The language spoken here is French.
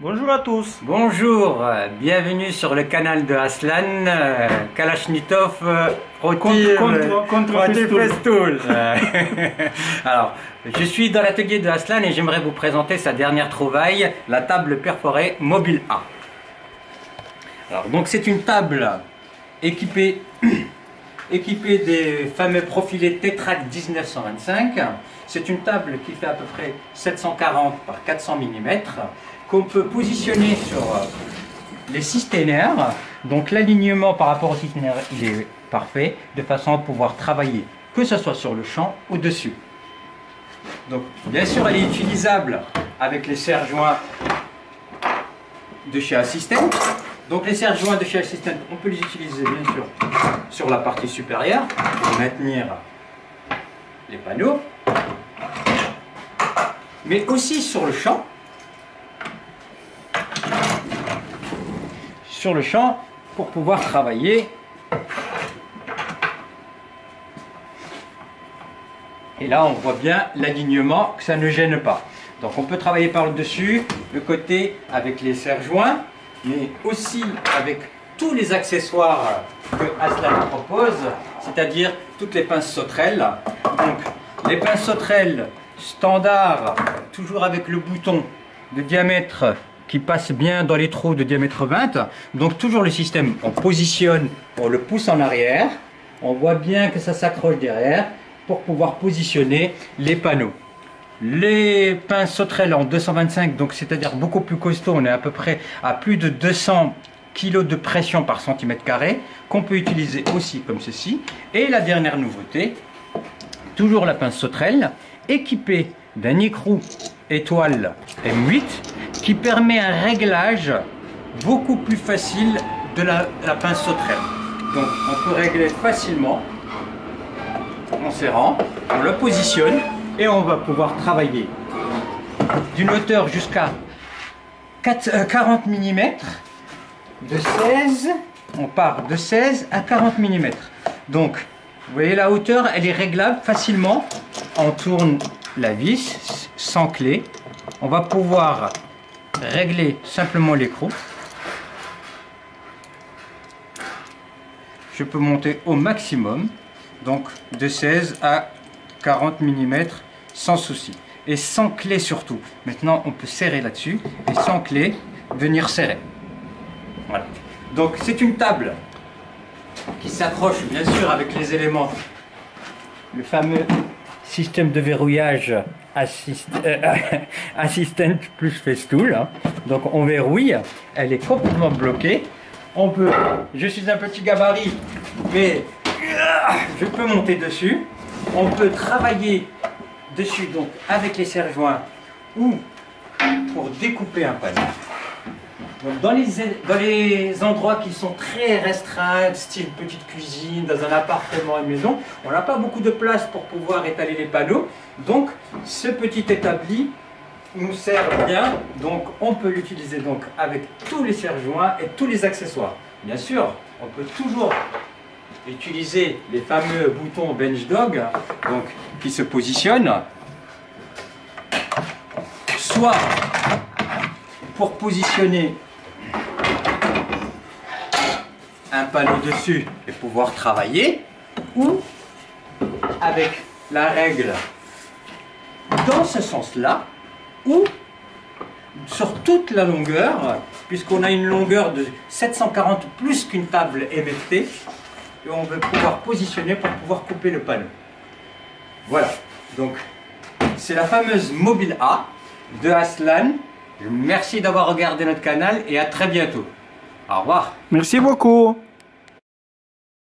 Bonjour à tous. Bonjour, bienvenue sur le canal de Aslan, Kalachnikov, contre Festool. Alors, je suis dans l'atelier de Aslan et j'aimerais vous présenter sa dernière trouvaille, la table perforée Mobile A. Alors, donc c'est une table équipée des fameux profilés Tetrac 1925. C'est une table qui fait à peu près 740 par 400 mm, qu'on peut positionner sur les systénaires. Donc l'alignement par rapport au systénaire, il est parfait, de façon à pouvoir travailler, que ce soit sur le champ ou dessus. Donc bien sûr, elle est utilisable avec les serre-joints de chez Assistant. Donc les serre-joints de chez Assistant, on peut les utiliser bien sûr sur la partie supérieure pour maintenir les panneaux, mais aussi sur le champ. Pour pouvoir travailler. Et là on voit bien l'alignement, que ça ne gêne pas. Donc on peut travailler par le dessus, le côté avec les serre-joints, mais aussi avec tous les accessoires que Aslan propose, c'est-à-dire toutes les pinces sauterelles. Donc les pinces sauterelles standard, toujours avec le bouton de diamètre qui passe bien dans les trous de diamètre 20. Donc toujours le système, on positionne, on le pousse en arrière, on voit bien que ça s'accroche derrière pour pouvoir positionner les panneaux. Les pinces sauterelles en 225, donc c'est-à-dire beaucoup plus costaud, on est à peu près à plus de 200 kg de pression par centimètre carré, qu'on peut utiliser aussi comme ceci. Et la dernière nouveauté, toujours la pince sauterelle, équipée d'un écrou étoile M8, qui permet un réglage beaucoup plus facile de la pince sauterelle. Donc on peut régler facilement en serrant, on le positionne et on va pouvoir travailler d'une hauteur jusqu'à 40 mm, de 16, on part de 16 à 40 mm. Donc vous voyez la hauteur, elle est réglable facilement. On tourne la vis sans clé, on va pouvoir régler simplement l'écrou. Je peux monter au maximum, donc de 16 à 40 mm sans souci. Et sans clé surtout. Maintenant on peut serrer là-dessus et sans clé venir serrer. Voilà. Donc c'est une table qui s'accroche bien sûr avec les éléments. Le fameux système de verrouillage Assistant plus Festool, hein. Donc on verrouille, elle est complètement bloquée. On peut, je suis un petit gabarit, mais je peux monter dessus. On peut travailler dessus donc avec les serre-joints ou pour découper un panneau. Donc dans les endroits qui sont très restreints, style petite cuisine, dans un appartement, une maison, on n'a pas beaucoup de place pour pouvoir étaler les panneaux. Donc ce petit établi nous sert bien. Donc on peut l'utiliser donc avec tous les serre-joints et tous les accessoires. Bien sûr, on peut toujours utiliser les fameux boutons bench dog, donc qui se positionnent, soit pour positionner un panneau dessus et pouvoir travailler, ou avec la règle dans ce sens-là, ou sur toute la longueur, puisqu'on a une longueur de 740 plus qu'une table MFT, et on veut pouvoir positionner pour pouvoir couper le panneau. Voilà, donc c'est la fameuse Mobile A de Aslan. Merci d'avoir regardé notre canal et à très bientôt. Au revoir. Merci beaucoup.